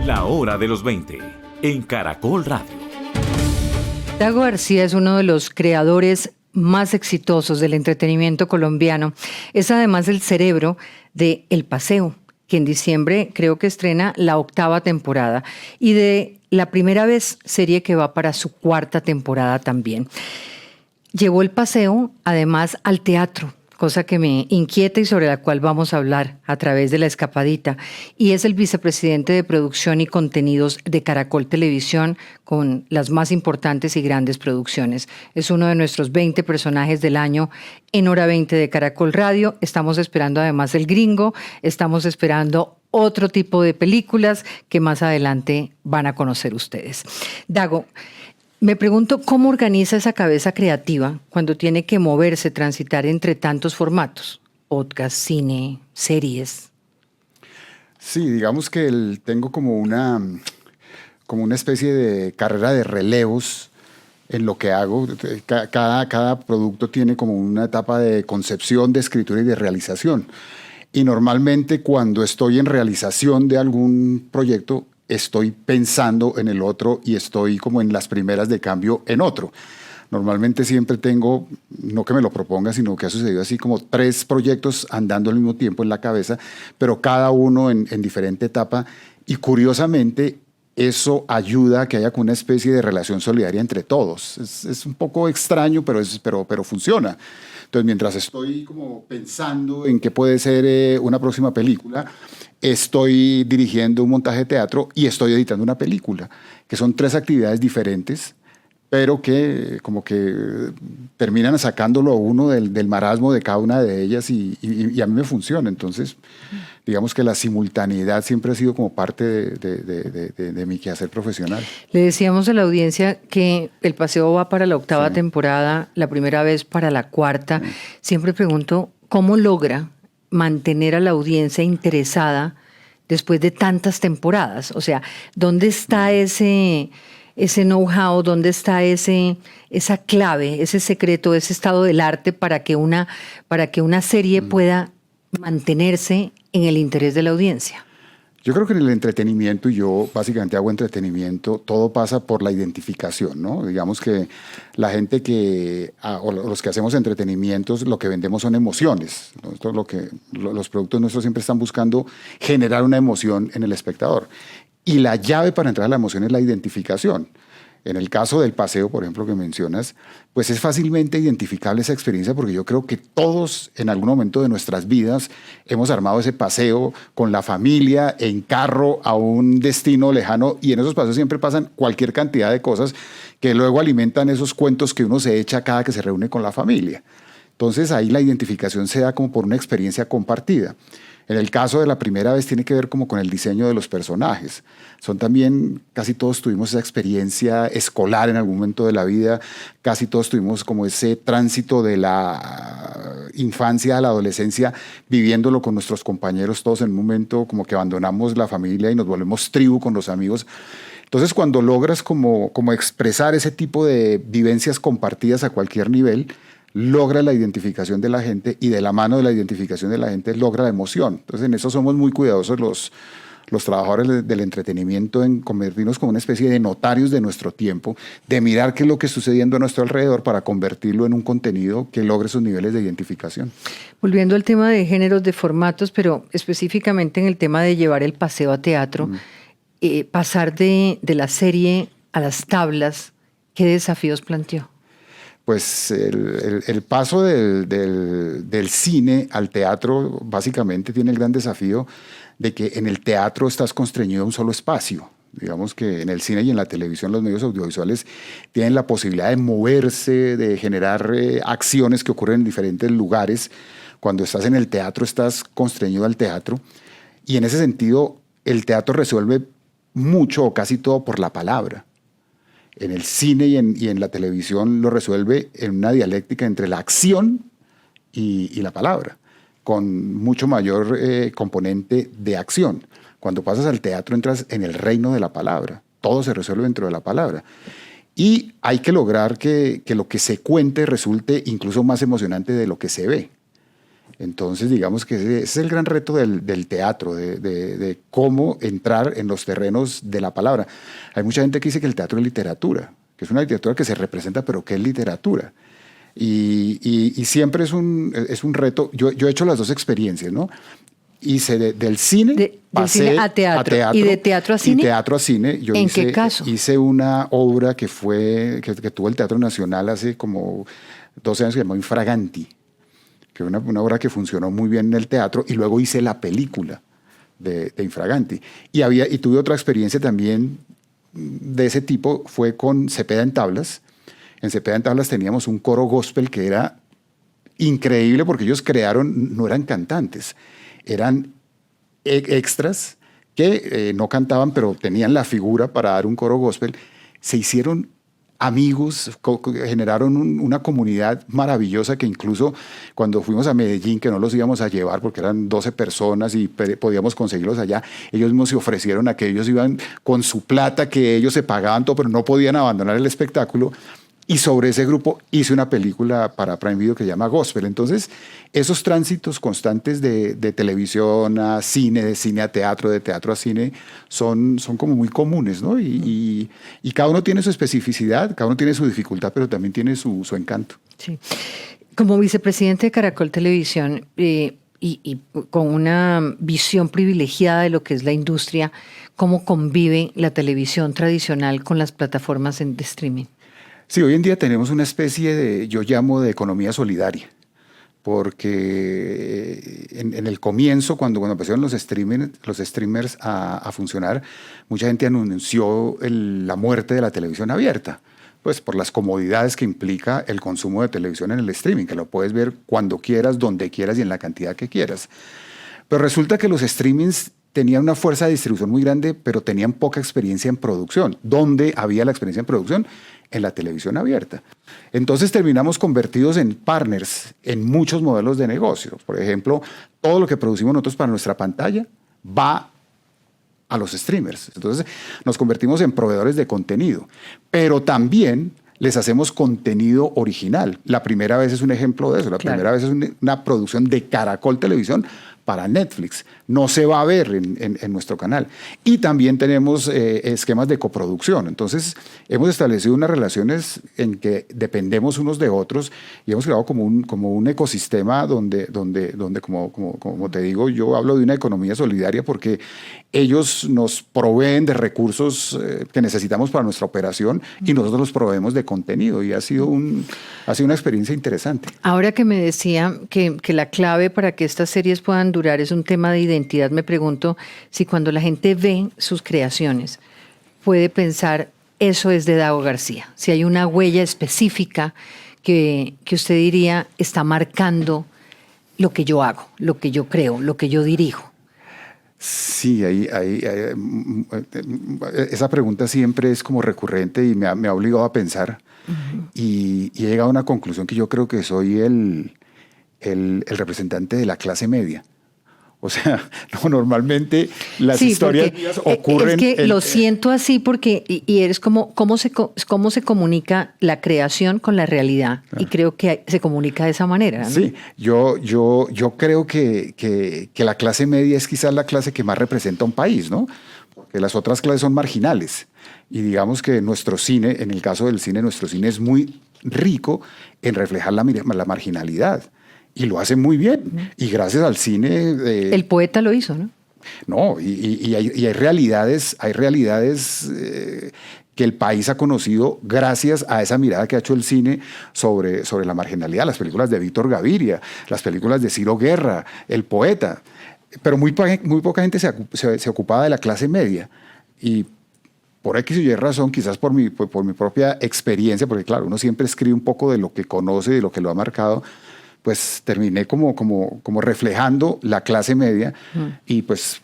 La Hora de los 20 en Caracol Radio. Dago García es uno de los creadores más exitosos del entretenimiento colombiano. Es además el cerebro de El Paseo, que en diciembre creo que estrena la 8ª temporada, y de La Primera Vez, serie que va para su 4ª temporada también. Llevó El Paseo además al teatro, cosa que me inquieta y sobre la cual vamos a hablar a través de La Escapadita, y es el vicepresidente de Producción y Contenidos de Caracol Televisión, con las más importantes y grandes producciones. Es uno de nuestros 20 personajes del año en Hora 20 de Caracol Radio. Estamos esperando además El Gringo, estamos esperando otro tipo de películas que más adelante van a conocer ustedes. Dago, me pregunto cómo organiza esa cabeza creativa cuando tiene que moverse, transitar entre tantos formatos, podcast, cine, series. Sí, digamos que tengo como una especie de carrera de relevos en lo que hago. Cada producto tiene como una etapa de concepción, de escritura y de realización. Y normalmente cuando estoy en realización de algún proyecto, estoy pensando en el otro y estoy como en las primeras de cambio en otro. Normalmente siempre tengo, no que me lo proponga, sino que ha sucedido así como 3 proyectos andando al mismo tiempo en la cabeza, pero cada uno en diferente etapa. Y curiosamente, eso ayuda a que haya una especie de relación solidaria entre todos. Es un poco extraño, pero funciona. Entonces, mientras estoy como pensando en qué puede ser una próxima película, estoy dirigiendo un montaje de teatro y estoy editando una película, que son 3 actividades diferentes, pero que como que terminan sacándolo a uno del marasmo de cada una de ellas y a mí me funciona. Entonces, digamos que la simultaneidad siempre ha sido como parte de mi quehacer profesional. Le decíamos a la audiencia que El Paseo va para la 8ª temporada, La Primera Vez para la 4ª. Siempre pregunto, ¿cómo logra mantener a la audiencia interesada después de tantas temporadas? O sea, ¿dónde está ese know-how, dónde está esa clave, ese secreto, ese estado del arte para que una serie pueda mantenerse en el interés de la audiencia? Yo creo que en el entretenimiento, y yo básicamente hago entretenimiento, todo pasa por la identificación, ¿no? Digamos que la gente o los que hacemos entretenimientos, lo que vendemos son emociones, ¿no? Esto es los productos nuestros siempre están buscando generar una emoción en el espectador. Y la llave para entrar a la emoción es la identificación. En el caso del paseo, por ejemplo, que mencionas, pues es fácilmente identificable esa experiencia porque yo creo que todos en algún momento de nuestras vidas hemos armado ese paseo con la familia, en carro, a un destino lejano, y en esos paseos siempre pasan cualquier cantidad de cosas que luego alimentan esos cuentos que uno se echa cada que se reúne con la familia. Entonces ahí la identificación se da como por una experiencia compartida. En el caso de La Primera Vez tiene que ver como con el diseño de los personajes. Son también, casi todos tuvimos esa experiencia escolar en algún momento de la vida, casi todos tuvimos como ese tránsito de la infancia a la adolescencia, viviéndolo con nuestros compañeros, todos en un momento como que abandonamos la familia y nos volvemos tribu con los amigos. Entonces, cuando logras como expresar ese tipo de vivencias compartidas a cualquier nivel, logra la identificación de la gente y de la mano de la identificación de la gente logra la emoción. Entonces en eso somos muy cuidadosos los trabajadores del entretenimiento en convertirnos como una especie de notarios de nuestro tiempo, de mirar qué es lo que está sucediendo a nuestro alrededor para convertirlo en un contenido que logre esos niveles de identificación. Volviendo al tema de géneros, de formatos, pero específicamente en el tema de llevar El Paseo a teatro, pasar de la serie a las tablas, ¿qué desafíos planteó? Pues el paso del cine al teatro básicamente tiene el gran desafío de que en el teatro estás constreñido a un solo espacio. Digamos que en el cine y en la televisión los medios audiovisuales tienen la posibilidad de moverse, de generar acciones que ocurren en diferentes lugares. Cuando estás en el teatro estás constreñido al teatro y en ese sentido el teatro resuelve mucho o casi todo por la palabra. En el cine y en la televisión lo resuelve en una dialéctica entre la acción y la palabra, con mucho mayor componente de acción. Cuando pasas al teatro entras en el reino de la palabra, todo se resuelve dentro de la palabra. Y hay que lograr que lo que se cuente resulte incluso más emocionante de lo que se ve. Entonces, digamos que ese es el gran reto del teatro, de cómo entrar en los terrenos de la palabra. Hay mucha gente que dice que el teatro es literatura, que es una literatura que se representa, pero que es literatura. Y siempre es un reto. Yo he hecho las dos experiencias, ¿no? Hice del cine, pasé del cine a teatro. ¿Y de teatro a cine? Y teatro a cine. ¿En qué caso? Hice una obra que tuvo el Teatro Nacional hace como 12 años, que se llamó Infraganti, que es una obra que funcionó muy bien en el teatro, y luego hice la película de Infraganti. Y tuve otra experiencia también de ese tipo, fue con Cepeda en Tablas. En Cepeda en Tablas teníamos un coro gospel que era increíble porque ellos no eran cantantes, eran extras que no cantaban, pero tenían la figura para dar un coro gospel. Se hicieron amigos, generaron una comunidad maravillosa que incluso cuando fuimos a Medellín, que no los íbamos a llevar porque eran 12 personas y podíamos conseguirlos allá, ellos mismos se ofrecieron a que ellos iban con su plata, que ellos se pagaban todo, pero no podían abandonar el espectáculo. Y sobre ese grupo hice una película para Prime Video que se llama Gospel. Entonces, esos tránsitos constantes de televisión a cine, de cine a teatro, de teatro a cine, son como muy comunes, ¿no? Y cada uno tiene su especificidad, cada uno tiene su dificultad, pero también tiene su encanto. Sí. Como vicepresidente de Caracol Televisión y con una visión privilegiada de lo que es la industria, ¿cómo convive la televisión tradicional con las plataformas de streaming? Sí, hoy en día tenemos una especie yo llamo de economía solidaria, porque en el comienzo, cuando empezaron los streamers a funcionar, mucha gente anunció la muerte de la televisión abierta, pues por las comodidades que implica el consumo de televisión en el streaming, que lo puedes ver cuando quieras, donde quieras y en la cantidad que quieras. Pero resulta que los streamings tenían una fuerza de distribución muy grande, pero tenían poca experiencia en producción. ¿Dónde había la experiencia en producción? En la televisión abierta. Entonces terminamos convertidos en partners en muchos modelos de negocio. Por ejemplo, todo lo que producimos nosotros para nuestra pantalla va a los streamers. Entonces nos convertimos en proveedores de contenido, pero también les hacemos contenido original. La primera vez es un ejemplo de eso. La primera vez es una producción de Caracol Televisión para Netflix. No se va a ver en nuestro canal. Y también tenemos esquemas de coproducción. Entonces, hemos establecido unas relaciones en que dependemos unos de otros y hemos creado como un ecosistema donde como te digo, yo hablo de una economía solidaria porque ellos nos proveen de recursos que necesitamos para nuestra operación y nosotros los proveemos de contenido, y ha sido una experiencia interesante. Ahora que me decía que la clave para que estas series puedan durar es un tema de identidad, me pregunto si cuando la gente ve sus creaciones puede pensar eso es de Dago García, si hay una huella específica que usted diría está marcando lo que yo hago, lo que yo creo, lo que yo dirijo. Sí, esa pregunta siempre es como recurrente y me ha obligado a pensar. Y he llegado a una conclusión que yo creo que soy el representante de la clase media. O sea, normalmente las historias mías ocurren... Es que lo siento así porque y eres como cómo se comunica la creación con la realidad. Y creo que se comunica de esa manera, ¿no? Sí, yo creo que la clase media es quizás la clase que más representa a un país, ¿no? Porque las otras clases son marginales. Y digamos que nuestro cine, en el caso del cine, nuestro cine es muy rico en reflejar la marginalidad. Y lo hace muy bien. Y gracias al cine... El poeta lo hizo, ¿no? No, y hay realidades que el país ha conocido gracias a esa mirada que ha hecho el cine sobre la marginalidad. Las películas de Víctor Gaviria, las películas de Ciro Guerra, el poeta. Pero muy poca gente se ocupaba de la clase media. Y por X o Y razón, quizás por mi propia experiencia, porque claro, uno siempre escribe un poco de lo que conoce, de lo que lo ha marcado, pues terminé como reflejando la clase media y pues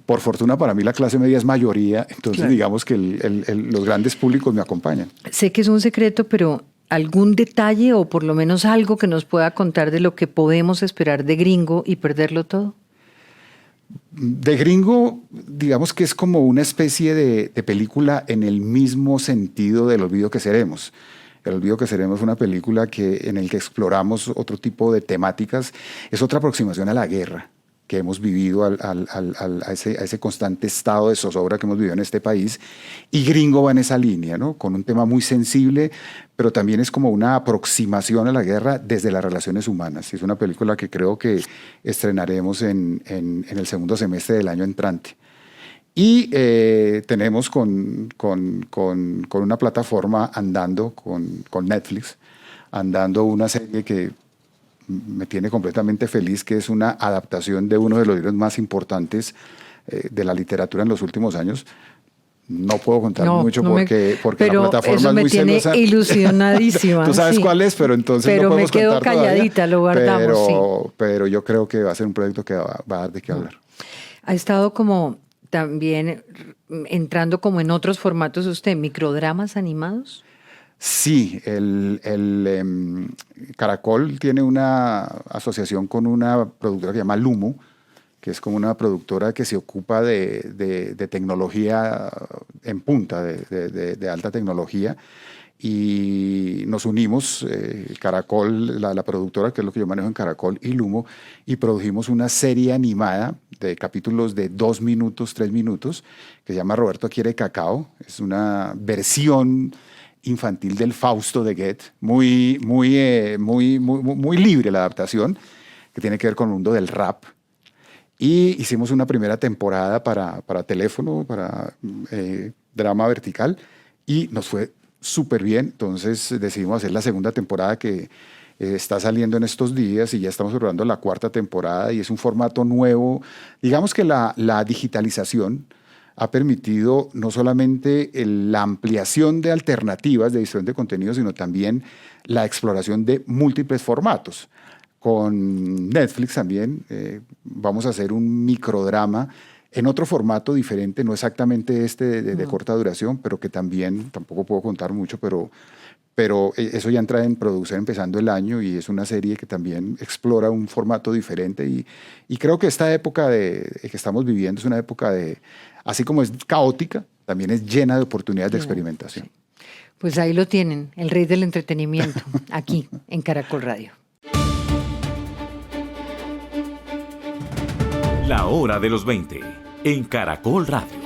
por fortuna para mí la clase media es mayoría, entonces claro, digamos que los grandes públicos me acompañan. Sé que es un secreto, pero ¿algún detalle o por lo menos algo que nos pueda contar de lo que podemos esperar de Gringo y perderlo todo? De Gringo, digamos que es como una especie de película en el mismo sentido del olvido que seremos. El olvido que seremos, una película en el que exploramos otro tipo de temáticas. Es otra aproximación a la guerra que hemos vivido, a ese constante estado de zozobra que hemos vivido en este país. Y Gringo va en esa línea, ¿no? Con un tema muy sensible, pero también es como una aproximación a la guerra desde las relaciones humanas. Es una película que creo que estrenaremos en el segundo semestre del año entrante. Y tenemos con una plataforma andando, con Netflix, andando una serie que me tiene completamente feliz, que es una adaptación de uno de los libros más importantes de la literatura en los últimos años. No puedo contar mucho porque la plataforma eso es muy celosa. Pero me tiene ilusionadísima. Tú sabes sí. cuál es, pero entonces pero no podemos me quedo contar calladita, todavía, lo guardamos. pero yo creo que va a ser un proyecto que va a dar de qué hablar. Ha estado como también entrando como en otros formatos usted, microdramas animados. Sí, Caracol tiene una asociación con una productora que se llama Lumo, que es como una productora que se ocupa de tecnología en punta, de alta tecnología. Y nos unimos, Caracol, la productora, que es lo que yo manejo en Caracol, y Lumo, y produjimos una serie animada de capítulos de 2 minutos, 3 minutos, que se llama Roberto quiere cacao. Es una versión infantil del Fausto de Goethe, muy libre la adaptación, que tiene que ver con el mundo del rap. Y hicimos una primera temporada para teléfono, para drama vertical, y nos fue súper bien. Entonces decidimos hacer la segunda temporada que está saliendo en estos días, y ya estamos preparando la 4ª temporada, y es un formato nuevo. Digamos que la digitalización ha permitido no solamente la ampliación de alternativas de distribución de contenido, sino también la exploración de múltiples formatos. Con Netflix también vamos a hacer un microdrama en otro formato diferente, no exactamente de corta duración, pero que también, tampoco puedo contar mucho, pero eso ya entra en producción empezando el año, y es una serie que también explora un formato diferente, y creo que esta época que estamos viviendo es una época así como es caótica, también es llena de oportunidades de experimentación. Sí. Pues ahí lo tienen, el rey del entretenimiento, aquí en Caracol Radio. La hora de los 20 en Caracol Radio.